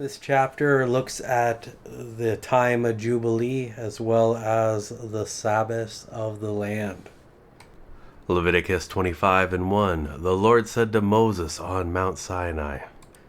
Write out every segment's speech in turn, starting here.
This chapter looks at the time of Jubilee as well as the Sabbaths of the land. Leviticus 25:1. The Lord said to Moses on Mount Sinai.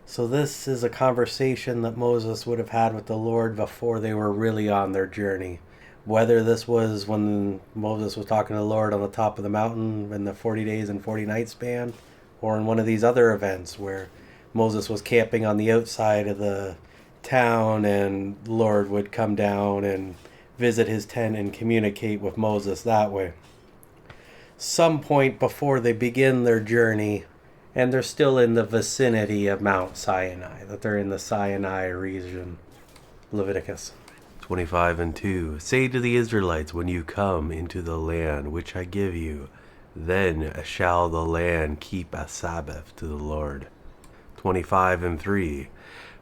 So this is a conversation that Moses would have had with the Lord before they were really on their journey. Whether this was when Moses was talking to the Lord on the top of the mountain in the 40 days and 40 nights span, or in one of these other events where Moses was camping on the outside of the town and the Lord would come down and visit his tent and communicate with Moses that way. Some point before they begin their journey, and they're still in the vicinity of Mount Sinai, that they're in the Sinai region. Leviticus 25:2. Say to the Israelites, when you come into the land which I give you, then shall the land keep a Sabbath to the Lord. 25:3.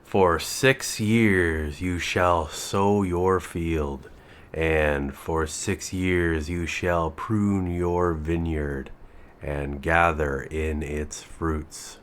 For 6 years you shall sow your field, and for 6 years you shall prune your vineyard, and gather in its fruits.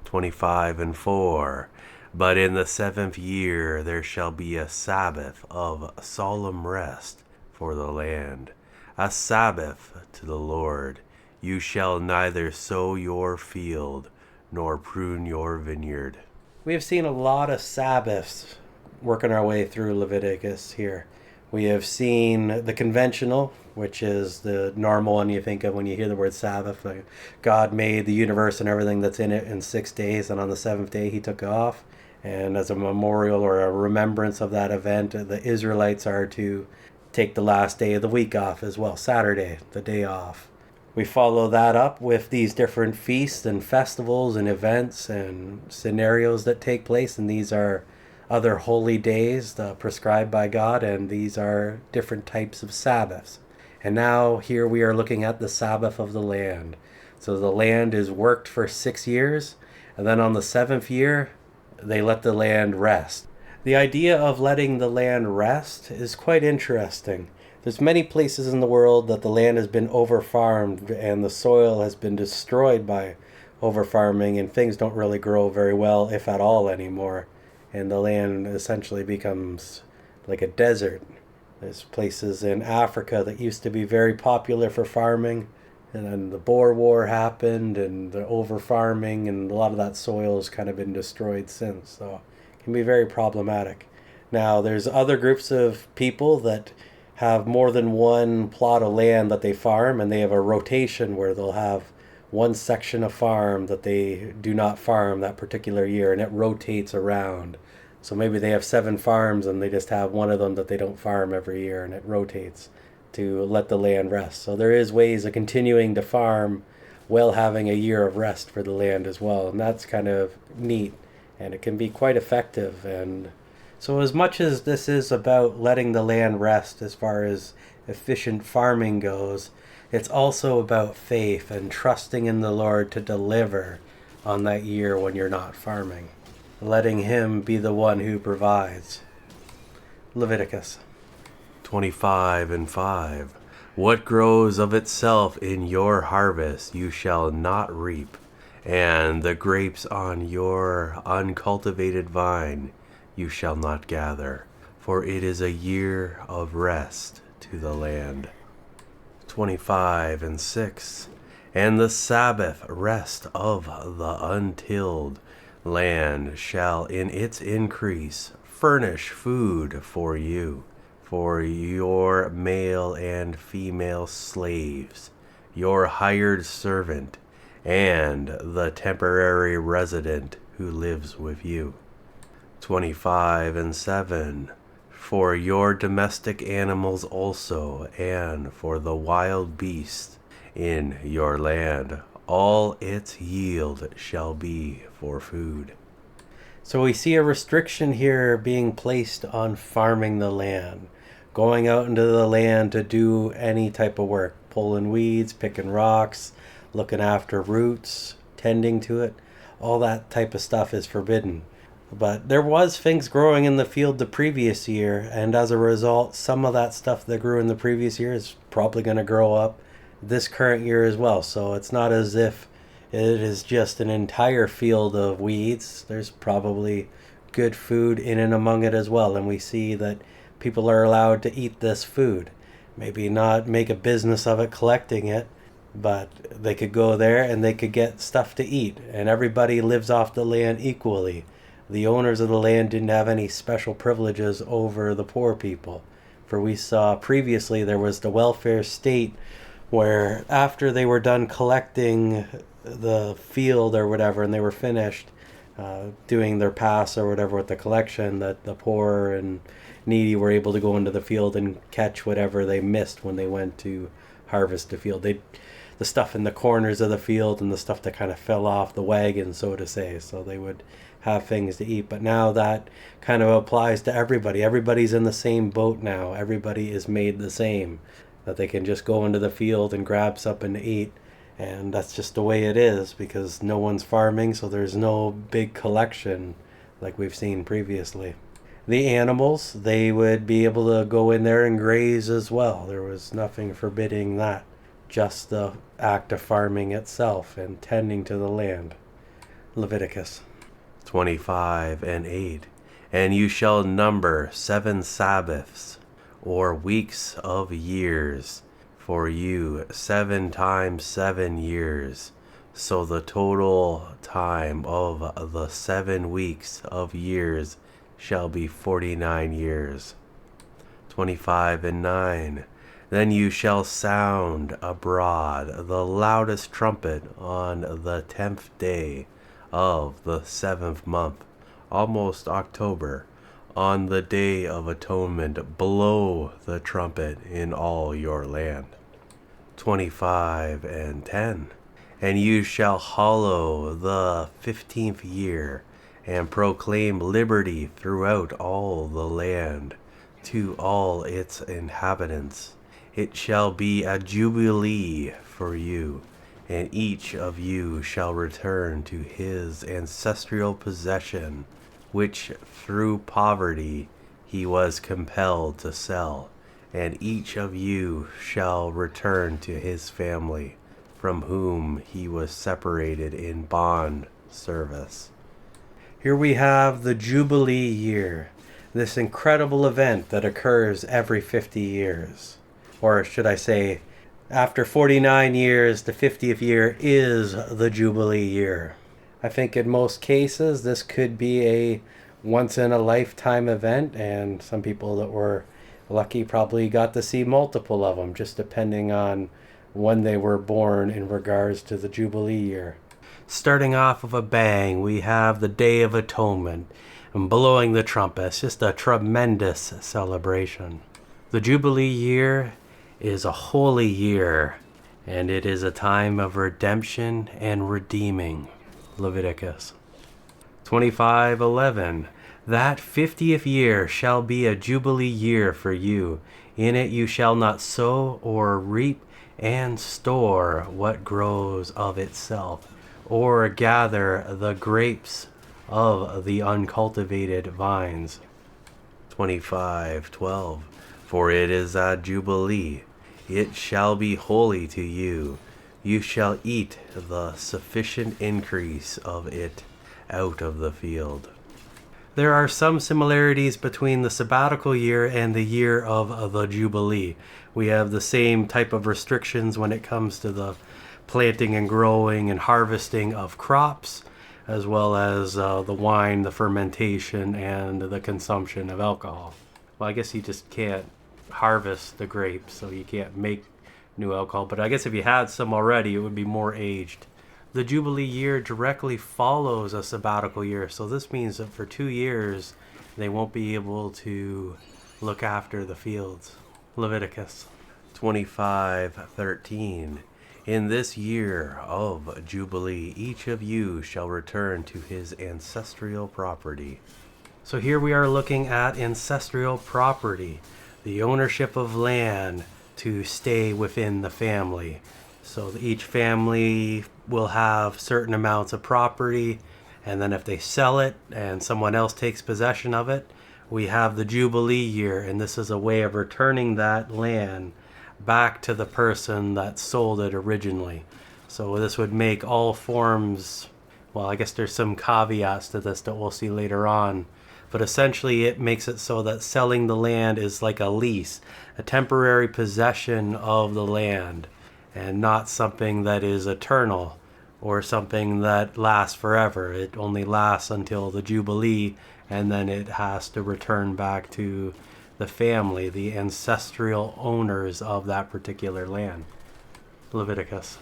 25:4. But in the 7th year there shall be a Sabbath of solemn rest for the land, a Sabbath to the Lord. You shall neither sow your field nor prune your vineyard. We have seen a lot of Sabbaths working our way through Leviticus here. We have seen the conventional, which is the normal one you think of when you hear the word Sabbath. Like God made the universe and everything that's in it in 6 days, and on the 7th day he took off. And as a memorial or a remembrance of that event, the Israelites are to take the last day of the week off as well, Saturday, the day off. We follow that up with these different feasts and festivals and events and scenarios that take place, and these are other holy days prescribed by God, and these are different types of Sabbaths. And now here we are looking at the Sabbath of the land. So the land is worked for 6 years, and then on the 7th year, they let the land rest. The idea of letting the land rest is quite interesting. There's many places in the world that the land has been over-farmed and the soil has been destroyed by over-farming, and things don't really grow very well, if at all, anymore. And the land essentially becomes like a desert. There's places in Africa that used to be very popular for farming, and then the Boer War happened and the over-farming, and a lot of that soil has kind of been destroyed since, so it can be very problematic. Now, there's other groups of people that have more than one plot of land that they farm, and they have a rotation where they'll have one section of farm that they do not farm that particular year, and it rotates around. So maybe they have 7 farms and they just have one of them that they don't farm every year, and it rotates to let the land rest. So there is ways of continuing to farm while having a year of rest for the land as well, and that's kind of neat, and it can be quite effective. And so as much as this is about letting the land rest as far as efficient farming goes, it's also about faith and trusting in the Lord to deliver on that year when you're not farming, letting him be the one who provides. Leviticus 25:5. What grows of itself in your harvest you shall not reap, and the grapes on your uncultivated vine you shall not gather, for it is a year of rest to the land. 25:6. And the Sabbath rest of the untilled land shall in its increase furnish food for you, for your male and female slaves, your hired servant, and the temporary resident who lives with you. 25:7. For your domestic animals also, and for the wild beasts in your land, all its yield shall be for food. So we see a restriction here being placed on farming the land, going out into the land to do any type of work, pulling weeds, picking rocks, looking after roots, tending to it. All that type of stuff is forbidden. But there was things growing in the field the previous year, and as a result, some of that stuff that grew in the previous year is probably going to grow up this current year as well. So it's not as if it is just an entire field of weeds. There's probably good food in and among it as well. And we see that people are allowed to eat this food. Maybe not make a business of it collecting it, but they could go there and they could get stuff to eat. And everybody lives off the land equally. The owners of the land didn't have any special privileges over the poor people. For we saw previously there was the welfare state where after they were done collecting the field or whatever and they were finished doing their pass or whatever with the collection, that the poor and needy were able to go into the field and catch whatever they missed when they went to harvest the field. The stuff in the corners of the field and the stuff that kind of fell off the wagon, so to say, so they would have things to eat. But now that kind of applies to everybody. Everybody's in the same boat now. Everybody is made the same, that they can just go into the field and grab something to eat. And that's just the way it is, because no one's farming, so there's no big collection like we've seen previously. The animals, they would be able to go in there and graze as well. There was nothing forbidding that, just the act of farming itself and tending to the land. Leviticus 25:8. And you shall number 7 Sabbaths, or weeks of years, for you 7 times 7 years. So the total time of the 7 weeks of years shall be 49 years. 25:9. Then you shall sound abroad the loudest trumpet on the 10th day of the 7th month, almost October. On the day of atonement, blow the trumpet in all your land. 25:10. And you shall hallow the 15th year, and proclaim liberty throughout all the land to all its inhabitants. It shall be a jubilee for you, and each of you shall return to his ancestral possession, which through poverty he was compelled to sell, and each of you shall return to his family, from whom he was separated in bond service. Here we have the Jubilee year, this incredible event that occurs every 50 years. Or should I say, after 49 years, the 50th year is the Jubilee year. I think in most cases this could be a once-in-a-lifetime event, and some people that were lucky probably got to see multiple of them, just depending on when they were born in regards to the Jubilee year. Starting off with a bang, we have the Day of Atonement and blowing the trumpet. It's just a tremendous celebration. The Jubilee year is a holy year, and it is a time of redemption and redeeming. Leviticus 25:11. That 50th year shall be a jubilee year for you. In it you shall not sow or reap and store what grows of itself, or gather the grapes of the uncultivated vines. 25:12. For it is a jubilee. It shall be holy to you. You shall eat the sufficient increase of it out of the field. There are some similarities between the sabbatical year and the year of the Jubilee. We have the same type of restrictions when it comes to the planting and growing and harvesting of crops, as well as the wine, the fermentation, and the consumption of alcohol. Well, I guess you just can't harvest the grapes, so you can't make new alcohol, but I guess if you had some already, it would be more aged. The Jubilee year directly follows a sabbatical year, so this means that for 2 years they won't be able to look after the fields. Leviticus 25:13. In this year of Jubilee, each of you shall return to his ancestral property. So here we are looking at ancestral property, the ownership of land to stay within the family. So each family will have certain amounts of property, and then if they sell it and someone else takes possession of it, we have the Jubilee year, and this is a way of returning that land back to the person that sold it originally. So this would make all forms, well, I guess there's some caveats to this that we'll see later on, But essentially it makes it so that selling the land is like a lease, a temporary possession of the land, and not something that is eternal or something that lasts forever. It only lasts until the Jubilee, and then it has to return back to the family, the ancestral owners of that particular land. Leviticus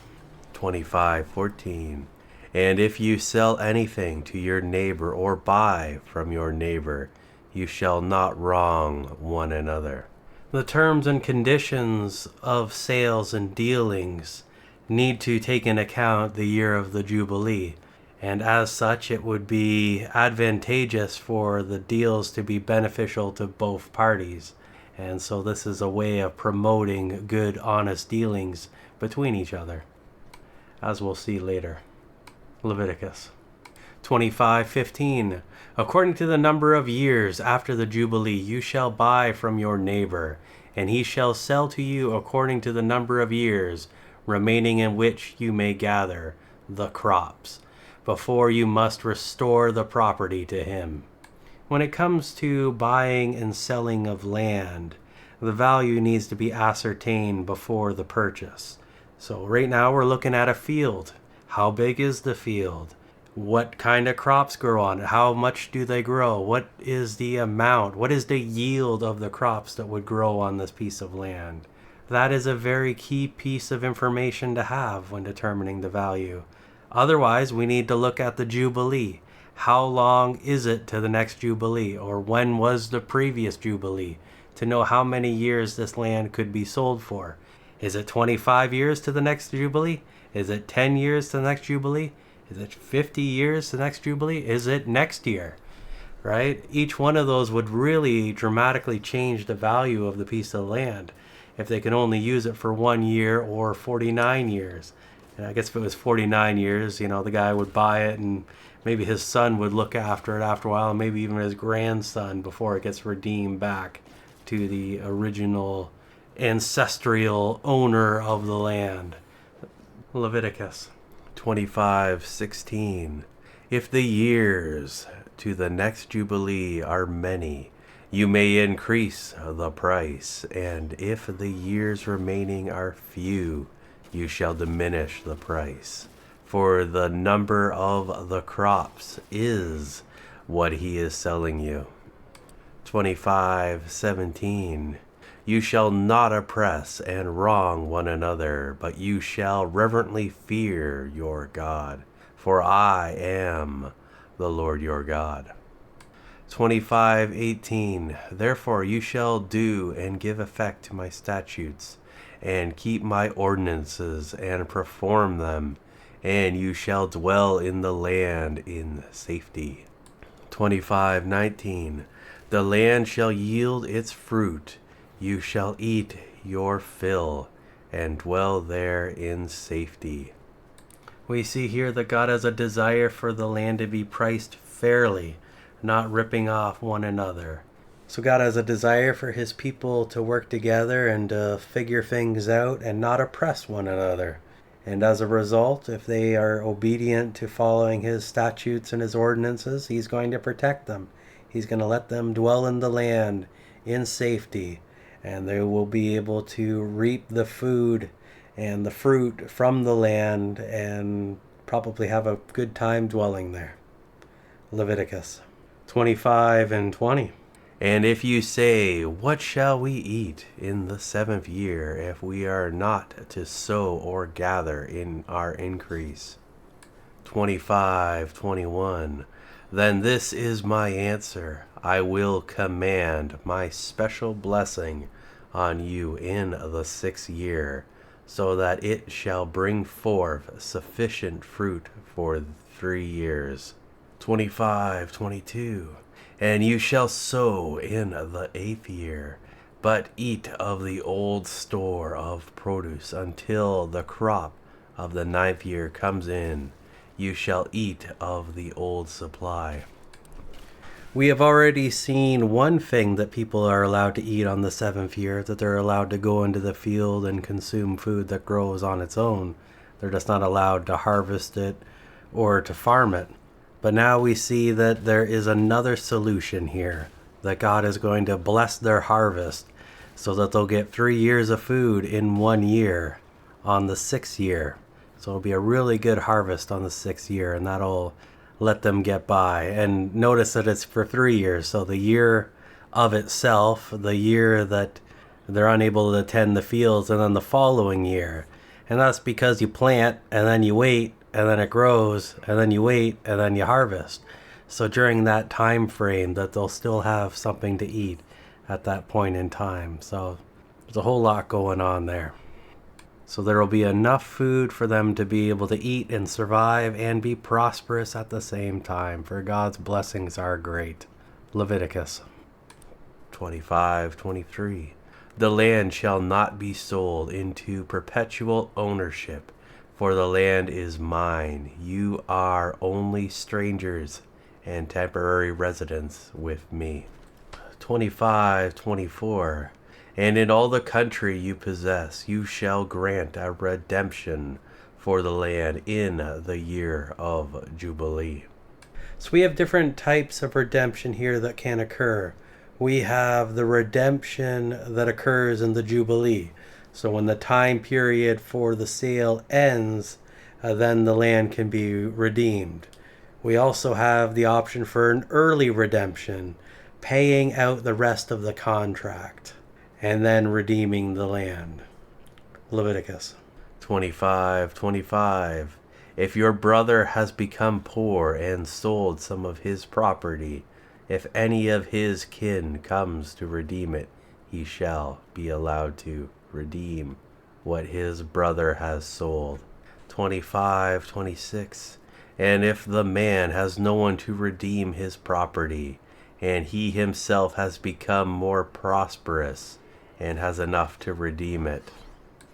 25:14. And if you sell anything to your neighbor or buy from your neighbor, you shall not wrong one another. The terms and conditions of sales and dealings need to take into account the year of the Jubilee, and as such it would be advantageous for the deals to be beneficial to both parties. And so this is a way of promoting good, honest dealings between each other, as we'll see later. Leviticus 25:15. According to the number of years after the Jubilee, you shall buy from your neighbor, and he shall sell to you according to the number of years remaining in which you may gather the crops, before you must restore the property to him. When it comes to buying and selling of land, the value needs to be ascertained before the purchase. So right now we're looking at a field. How big is the field? What kind of crops grow on it? How much do they grow? What is the amount? What is the yield of the crops that would grow on this piece of land? That is a very key piece of information to have when determining the value. Otherwise, we need to look at the Jubilee. How long is it to the next Jubilee? Or when was the previous Jubilee? To know how many years this land could be sold for. Is it 25 years to the next Jubilee? Is it 10 years to the next Jubilee? Is it 50 years to the next Jubilee? Is it next year? Right? Each one of those would really dramatically change the value of the piece of land if they can only use it for 1 year or 49 years. And I guess if it was 49 years, the guy would buy it and maybe his son would look after it after a while, and maybe even his grandson before it gets redeemed back to the original ancestral owner of the land. Leviticus 25:16. If the years to the next Jubilee are many, you may increase the price, and if the years remaining are few, you shall diminish the price. For the number of the crops is what he is selling you. 25:17. You shall not oppress and wrong one another, but you shall reverently fear your God, for I am the Lord your God. 25:18. Therefore you shall do and give effect to my statutes, and keep my ordinances, and perform them, and you shall dwell in the land in safety. 25:19. The land shall yield its fruit, you shall eat your fill, and dwell there in safety. We see here that God has a desire for the land to be priced fairly, not ripping off one another. So God has a desire for his people to work together and to figure things out and not oppress one another. And as a result, if they are obedient to following his statutes and his ordinances, he's going to protect them. He's going to let them dwell in the land in safety, and they will be able to reap the food and the fruit from the land and probably have a good time dwelling there. Leviticus 25:20. And if you say, what shall we eat in the 7th year, if we are not to sow or gather in our increase? 25:21. Then this is my answer. I will command my special blessing on you in the 6th year, so that it shall bring forth sufficient fruit for 3 years. 25:22. And you shall sow in the 8th year, but eat of the old store of produce until the crop of the 9th year comes in. You shall eat of the old supply. We have already seen one thing that people are allowed to eat on the 7th year, that they're allowed to go into the field and consume food that grows on its own. They're just not allowed to harvest it or to farm it. But now we see that there is another solution here, that God is going to bless their harvest so that they'll get 3 years of food in 1 year on the 6th year. So it'll be a really good harvest on the 6th year, and that'll let them get by. And notice that it's for 3 years. So the year of itself, the year that they're unable to tend the fields, and then the following year. And that's because you plant and then you wait and then it grows and then you wait and then you harvest. So during that time frame that they'll still have something to eat at that point in time. So there's a whole lot going on there. So there will be enough food for them to be able to eat and survive and be prosperous at the same time, for God's blessings are great. Leviticus 25:23. The land shall not be sold into perpetual ownership, for the land is mine. You are only strangers and temporary residents with me. 25:24. And in all the country you possess, you shall grant a redemption for the land in the year of Jubilee. So we have different types of redemption here that can occur. We have the redemption that occurs in the Jubilee. So when the time period for the sale ends, then the land can be redeemed. We also have the option for an early redemption, paying out the rest of the contract and then redeeming the land. Leviticus 25:25. If your brother has become poor and sold some of his property, if any of his kin comes to redeem it, he shall be allowed to redeem what his brother has sold. 25:26. And if the man has no one to redeem his property, and he himself has become more prosperous and has enough to redeem it.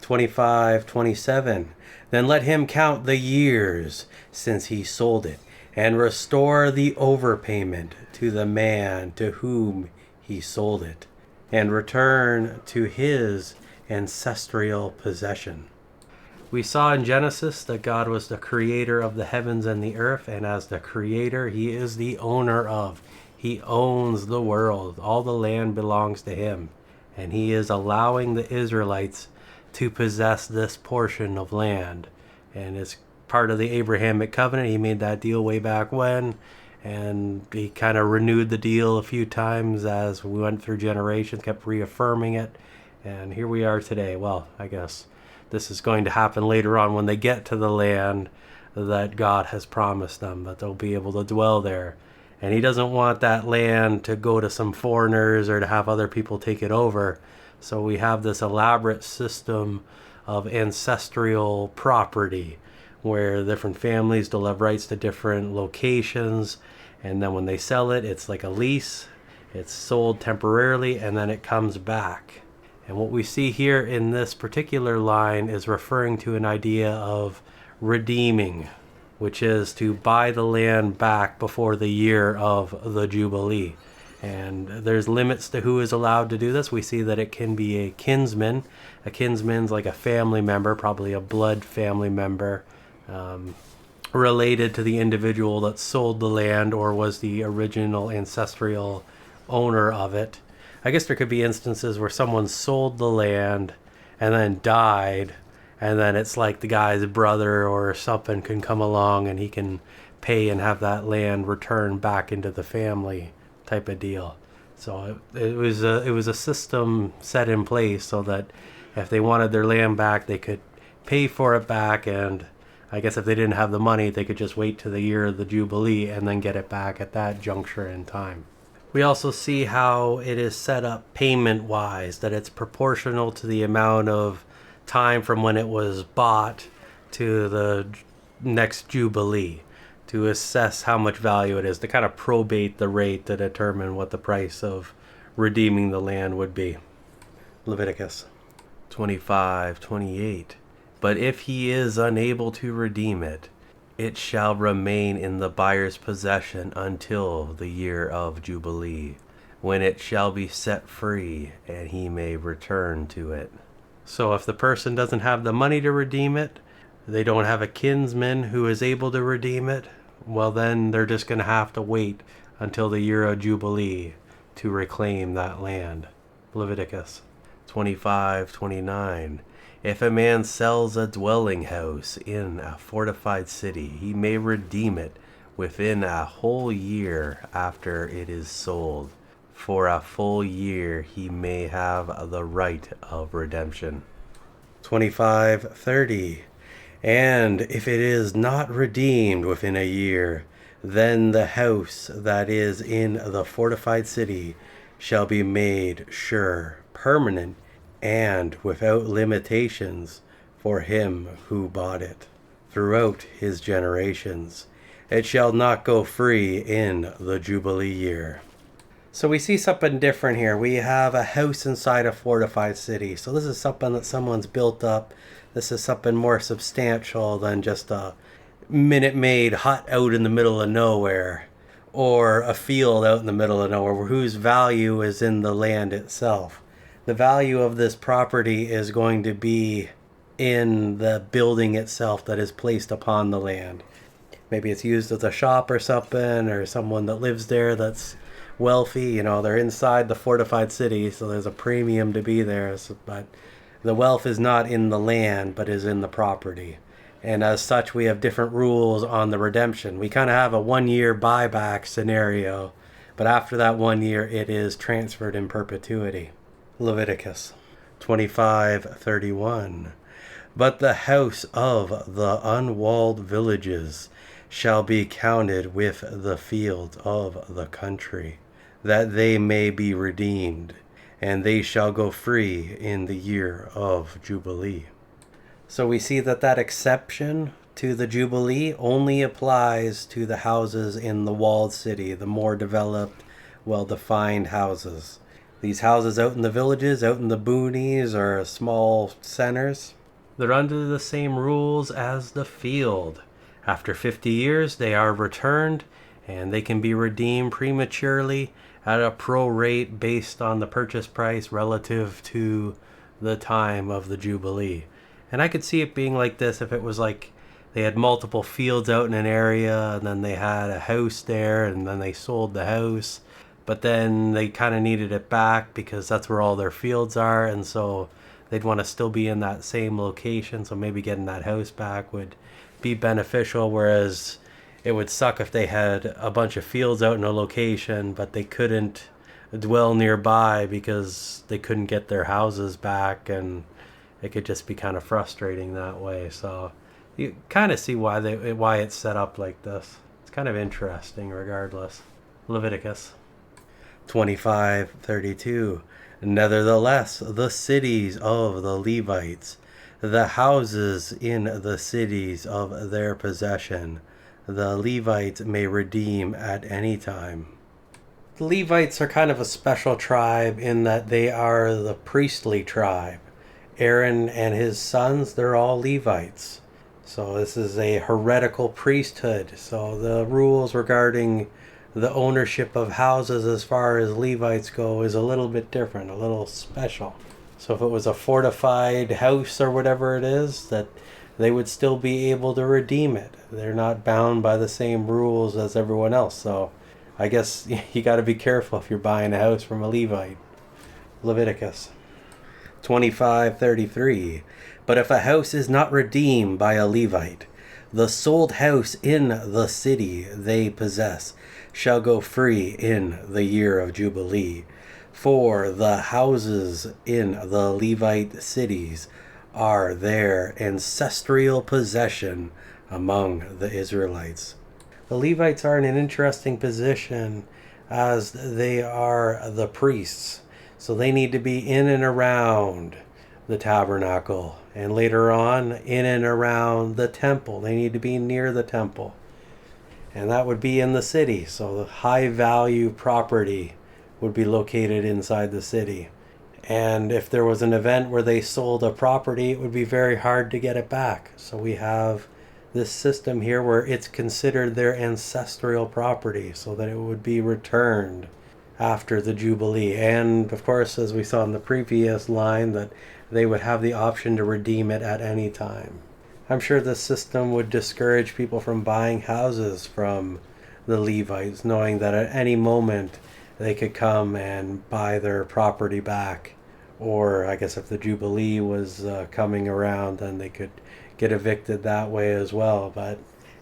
25:27. Then let him count the years since he sold it, and restore the overpayment to the man to whom he sold it, and return to his ancestral possession. We saw in Genesis that God was the creator of the heavens and the earth, and as the creator, he is the owner of. He owns the world. All the land belongs to him. And he is allowing the Israelites to possess this portion of land. And it's part of the Abrahamic covenant. He made that deal way back when. And he kind of renewed the deal a few times as we went through generations, kept reaffirming it. And here we are today. Well, I guess this is going to happen later on when they get to the land that God has promised them, that they'll be able to dwell there. And he doesn't want that land to go to some foreigners or to have other people take it over. So we have this elaborate system of ancestral property where different families will have rights to different locations. And then when they sell it, it's like a lease. It's sold temporarily and then it comes back. And what we see here in this particular line is referring to an idea of redeeming, which is to buy the land back before the year of the Jubilee. And there's limits to who is allowed to do this. We see that it can be a kinsman. A kinsman's like a family member, probably a blood family member, related to the individual that sold the land or was the original ancestral owner of it. I guess there could be instances where someone sold the land and then died, and then it's like the guy's brother or something can come along and he can pay and have that land returned back into the family type of deal. So it was a system set in place so that if they wanted their land back, they could pay for it back, and I guess if they didn't have the money, they could just wait to the year of the Jubilee and then get it back at that juncture in time. We also see how it is set up payment-wise, that it's proportional to the amount of time from when it was bought to the next Jubilee, to assess how much value it is, to kind of probate the rate to determine what the price of redeeming the land would be. Leviticus 25:28. But if he is unable to redeem it, it shall remain in the buyer's possession until the year of Jubilee, when it shall be set free, and he may return to it. So if the person doesn't have the money to redeem it, they don't have a kinsman who is able to redeem it, well, then they're just going to have to wait until the year of Jubilee to reclaim that land. Leviticus 25:29. If a man sells a dwelling house in a fortified city, he may redeem it within a whole year after it is sold. For a full year he may have the right of redemption. 25:30. And if it is not redeemed within a year, then the house that is in the fortified city shall be made sure, permanent, and without limitations for him who bought it throughout his generations. It shall not go free in the Jubilee year. So we see something different here. We have a house inside a fortified city. So this is something that someone's built up. This is something more substantial than just a minute-made hut out in the middle of nowhere, or a field out in the middle of nowhere, whose value is in the land itself. The value of this property is going to be in the building itself that is placed upon the land. Maybe it's used as a shop or something, or someone that lives there that's wealthy. You know, they're inside the fortified city, so there's a premium to be there. But the wealth is not in the land, but is in the property. And as such, we have different rules on the redemption. We kind of have a 1-year buyback scenario, but after that 1 year, it is transferred in perpetuity. Leviticus 25:31. But the house of the unwalled villages shall be counted with the fields of the country, that they may be redeemed, and they shall go free in the year of Jubilee. So we see that exception to the Jubilee only applies to the houses in the walled city, the more developed, well-defined houses. These houses out in the villages, out in the boonies, or small centers, they're under the same rules as the field. After 50 years, they are returned, and they can be redeemed prematurely at a prorate based on the purchase price relative to the time of the Jubilee. And I could see it being like this if it was like they had multiple fields out in an area, and then they had a house there, and then they sold the house, but then they kind of needed it back because that's where all their fields are, and so they'd want to still be in that same location, so maybe getting that house back would be beneficial, whereas it would suck if they had a bunch of fields out in a location, but they couldn't dwell nearby because they couldn't get their houses back, and it could just be kind of frustrating that way. So you kind of see why it's set up like this. It's kind of interesting regardless. Leviticus 25:32. Nevertheless, the cities of the Levites, the houses in the cities of their possession, the Levites may redeem at any time. The Levites are kind of a special tribe in that they are the priestly tribe. Aaron and his sons, they're all Levites. So this is a heretical priesthood. So the rules regarding the ownership of houses as far as Levites go is a little bit different, a little special. So if it was a fortified house or whatever it is, that they would still be able to redeem it. They're not bound by the same rules as everyone else. So I guess you got to be careful if you're buying a house from a Levite. Leviticus 25:33. But if a house is not redeemed by a Levite, the sold house in the city they possess shall go free in the year of Jubilee. For the houses in the Levite cities are their ancestral possession among the Israelites. The Levites are in an interesting position as they are the priests. So they need to be in and around the tabernacle, and later on in and around the temple. They need to be near the temple, and that would be in the city. So the high value property would be located inside the city. And if there was an event where they sold a property, it would be very hard to get it back. So we have this system here where it's considered their ancestral property, so that it would be returned after the Jubilee. And of course, as we saw in the previous line, that they would have the option to redeem it at any time. I'm sure the system would discourage people from buying houses from the Levites, knowing that at any moment they could come and buy their property back. Or I guess if the Jubilee was coming around, then they could get evicted that way as well. But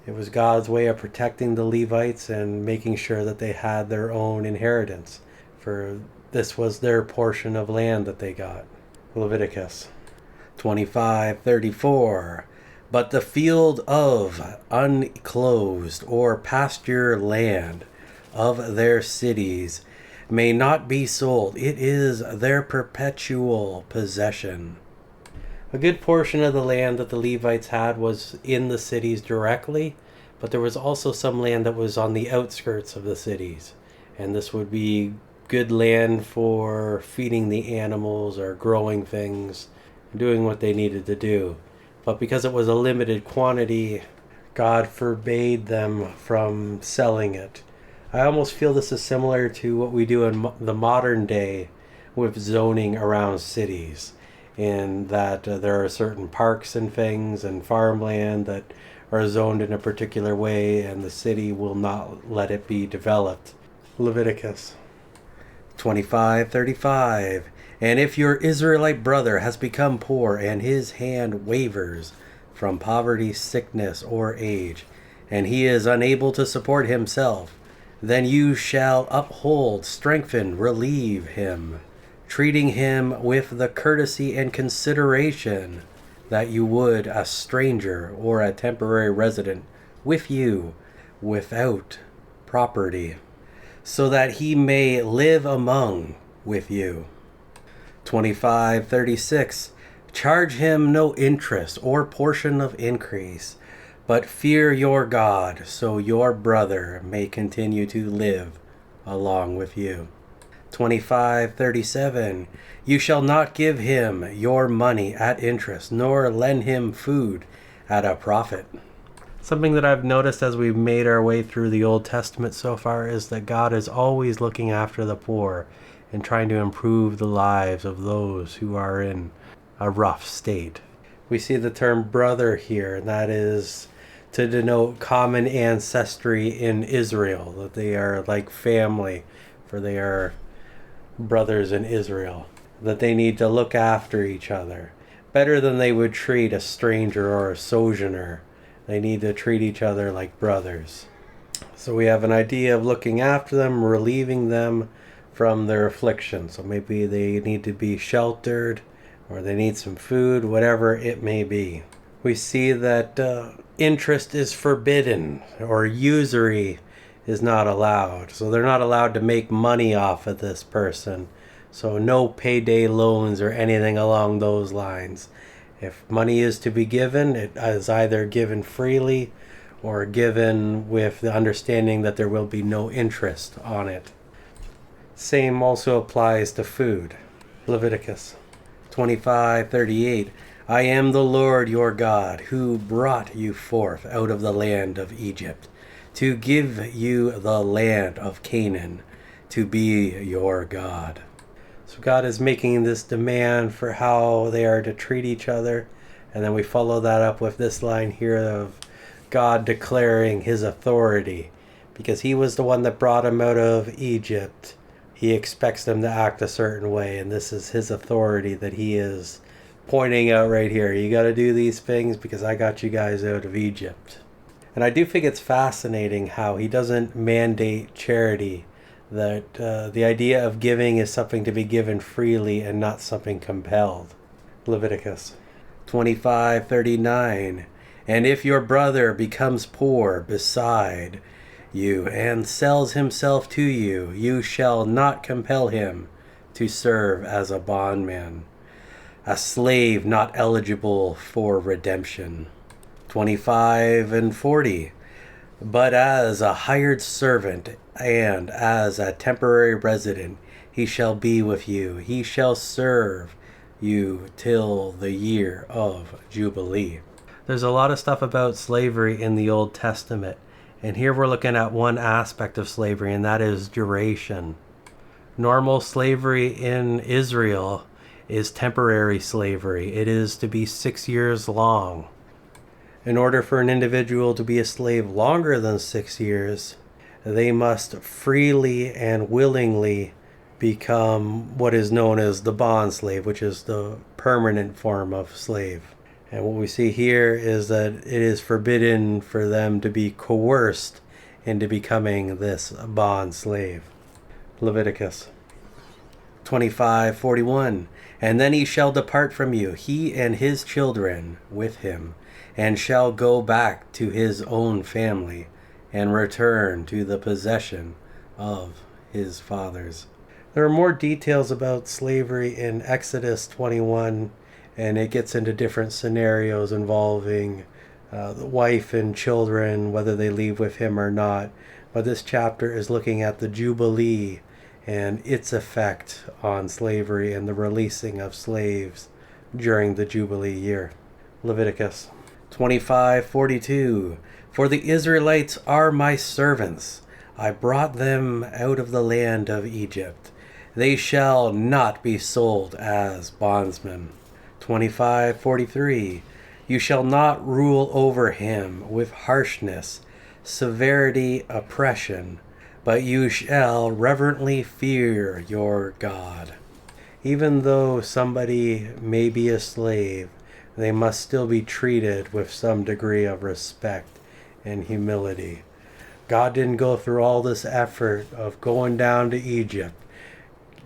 it was God's way of protecting the Levites and making sure that they had their own inheritance. For this was their portion of land that they got. Leviticus 25:34. But the field of unclosed or pasture land of their cities may not be sold. It is their perpetual possession. A good portion of the land that the Levites had was in the cities directly, but there was also some land that was on the outskirts of the cities. And this would be good land for feeding the animals or growing things, doing what they needed to do. But because it was a limited quantity, God forbade them from selling it. I almost feel this is similar to what we do in the modern day with zoning around cities, in that there are certain parks and things and farmland that are zoned in a particular way, and the city will not let it be developed. Leviticus 25:35. And if your Israelite brother has become poor, and his hand wavers from poverty, sickness, or age, and he is unable to support himself, then you shall uphold, strengthen, relieve him, treating him with the courtesy and consideration that you would a stranger or a temporary resident with you without property, so that he may live among with you. 25:36. Charge him no interest or portion of increase, but fear your God, so your brother may continue to live along with you. 25:37. You shall not give him your money at interest, nor lend him food at a profit. Something that I've noticed as we've made our way through the Old Testament so far is that God is always looking after the poor and trying to improve the lives of those who are in a rough state. We see the term brother here, and that is to denote common ancestry in Israel, that they are like family, for they are brothers in Israel, that they need to look after each other better than they would treat a stranger or a sojourner. They need to treat each other like brothers. So we have an idea of looking after them, relieving them from their affliction. So maybe they need to be sheltered, or they need some food, whatever it may be. We see that interest is forbidden, or usury is not allowed. So they're not allowed to make money off of this person. So no payday loans or anything along those lines. If money is to be given, it is either given freely or given with the understanding that there will be no interest on it. Same also applies to food. Leviticus 25:38. I am the Lord your God, who brought you forth out of the land of Egypt, to give you the land of Canaan, to be your God. So God is making this demand for how they are to treat each other. And then we follow that up with this line here of God declaring his authority. Because he was the one that brought them out of Egypt, he expects them to act a certain way. And this is his authority that he is pointing out right here. You got to do these things because I got you guys out of Egypt. And I do think it's fascinating how he doesn't mandate charity. That the idea of giving is something to be given freely and not something compelled. Leviticus 25:39. And if your brother becomes poor beside you and sells himself to you, you shall not compel him to serve as a bondman, a slave not eligible for redemption. 25:40. But as a hired servant and as a temporary resident, he shall be with you. He shall serve you till the year of Jubilee. There's a lot of stuff about slavery in the Old Testament. And here we're looking at one aspect of slavery, and that is duration. Normal slavery in Israel is temporary slavery. It is to be 6 years long. In order for an individual to be a slave longer than 6 years, they must freely and willingly become what is known as the bond slave, which is the permanent form of slave. And what we see here is that it is forbidden for them to be coerced into becoming this bond slave. Leviticus 25:41. And then he shall depart from you, he and his children with him, and shall go back to his own family, and return to the possession of his fathers. There are more details about slavery in Exodus 21, and it gets into different scenarios involving the wife and children, whether they leave with him or not. But this chapter is looking at the Jubilee and its effect on slavery and the releasing of slaves during the Jubilee year. Leviticus 25:42. For the Israelites are my servants. I brought them out of the land of Egypt. They shall not be sold as bondsmen. 25:43. You shall not rule over him with harshness, severity, oppression, but you shall reverently fear your God. Even though somebody may be a slave, they must still be treated with some degree of respect and humility. God didn't go through all this effort of going down to Egypt,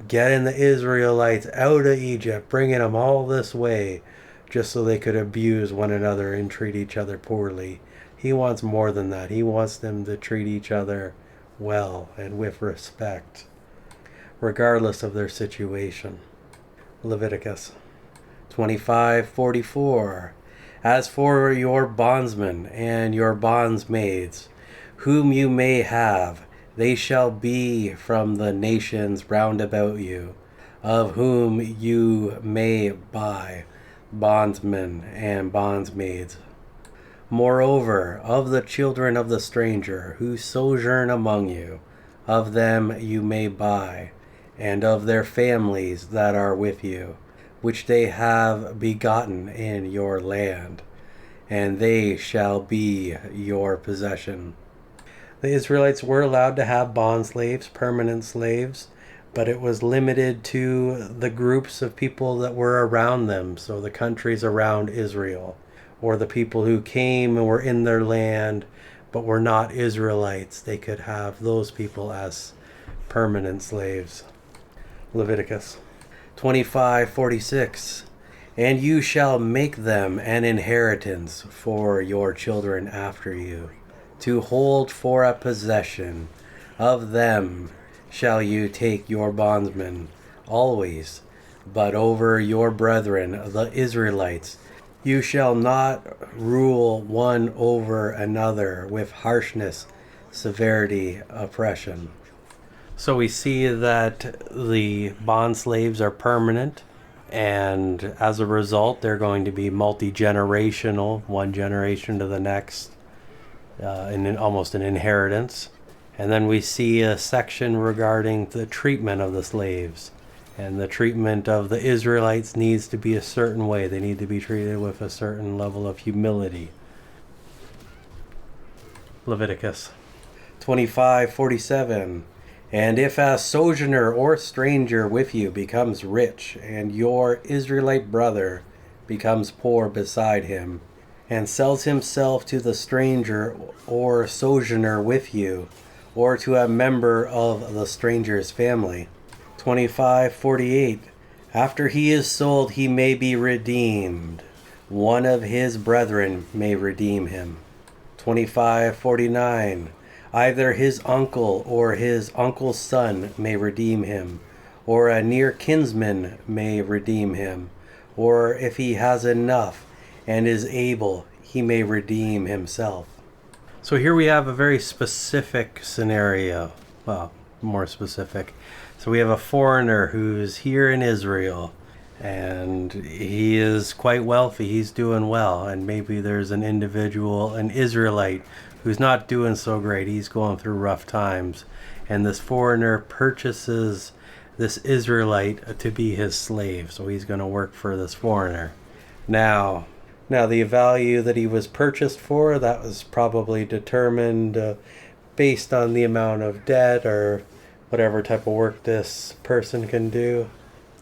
getting the Israelites out of Egypt, bringing them all this way, just so they could abuse one another and treat each other poorly. He wants more than that. He wants them to treat each other well and with respect, regardless of their situation. Leviticus 25:44. As for your bondsmen and your bondsmaids, whom you may have, they shall be from the nations round about you, of whom you may buy bondsmen and bondsmaids. Moreover, of the children of the stranger who sojourn among you, of them you may buy, and of their families that are with you, which they have begotten in your land, and they shall be your possession. The Israelites were allowed to have bond slaves, permanent slaves, but it was limited to the groups of people that were around them, so the countries around Israel, or the people who came and were in their land but were not Israelites. They could have those people as permanent slaves. Leviticus 25:46. And you shall make them an inheritance for your children after you, to hold for a possession. Of them shall you take your bondsmen always, but over your brethren, the Israelites, you shall not rule one over another with harshness, severity, oppression. So we see that the bond slaves are permanent, and as a result, they're going to be multi-generational, one generation to the next, in almost an inheritance. And then we see a section regarding the treatment of the slaves. And the treatment of the Israelites needs to be a certain way. They need to be treated with a certain level of humility. Leviticus 25:47. And if a sojourner or stranger with you becomes rich, and your Israelite brother becomes poor beside him, and sells himself to the stranger or sojourner with you, or to a member of the stranger's family. 25:48. After he is sold, he may be redeemed. One of his brethren may redeem him. 25:49. Either his uncle or his uncle's son may redeem him, or a near kinsman may redeem him, or if he has enough and is able, he may redeem himself. So here we have a very specific scenario. Well, more specific. So we have a foreigner who's here in Israel, and he is quite wealthy. He's doing well. And maybe there's an individual, an Israelite, who's not doing so great. He's going through rough times. And this foreigner purchases this Israelite to be his slave. So he's going to work for this foreigner. Now, Now, the value that he was purchased for, that was probably determined based on the amount of debt or whatever type of work this person can do.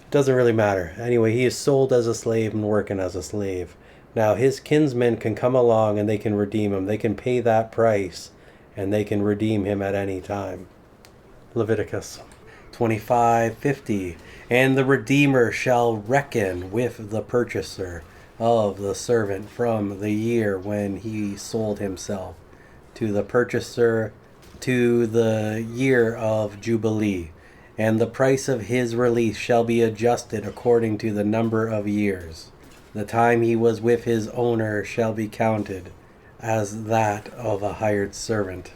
It doesn't really matter. Anyway, he is sold as a slave and working as a slave. Now, his kinsmen can come along and they can redeem him. They can pay that price and they can redeem him at any time. Leviticus 25:50. And the Redeemer shall reckon with the purchaser of the servant from the year when he sold himself to the purchaser to the year of Jubilee, and the price of his release shall be adjusted according to the number of years. The time he was with his owner shall be counted as that of a hired servant.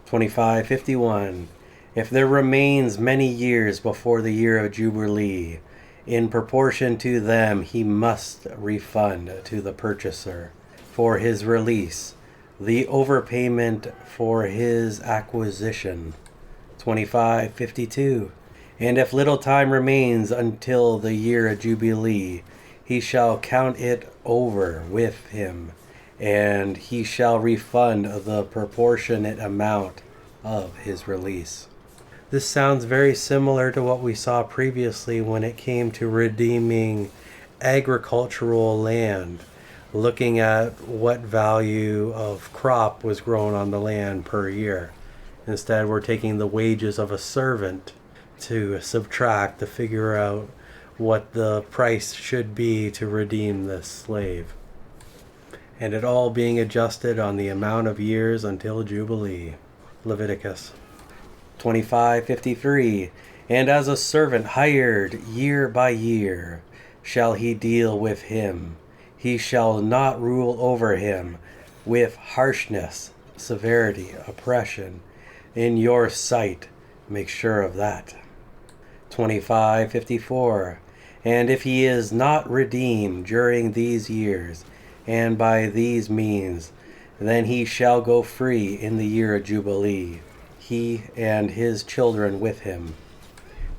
25:51. If there remains many years before the year of Jubilee, in proportion to them he must refund to the purchaser for his release the overpayment for his acquisition. 25:52. And if little time remains until the year of Jubilee, he shall count it over with him, and he shall refund the proportionate amount of his release. This sounds very similar to what we saw previously when it came to redeeming agricultural land, looking at what value of crop was grown on the land per year. Instead, we're taking the wages of a servant to subtract to figure out what the price should be to redeem this slave. And it all being adjusted on the amount of years until Jubilee. Leviticus 25:53. And as a servant hired year by year shall he deal with him. He shall not rule over him with harshness, severity, oppression in your sight. Make sure of that. 25:54. And if he is not redeemed during these years, and by these means, then he shall go free in the year of Jubilee, he and his children with him.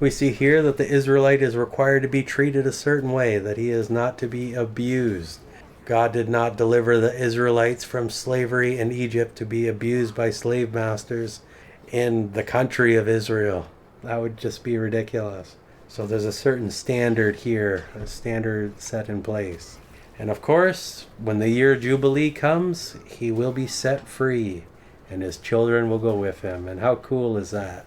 We see here that the Israelite is required to be treated a certain way, that he is not to be abused. God did not deliver the Israelites from slavery in Egypt to be abused by slave masters in the country of Israel. That would just be ridiculous. So there's a certain standard here, a standard set in place. And of course, when the year Jubilee comes, he will be set free, and his children will go with him. And how cool is that?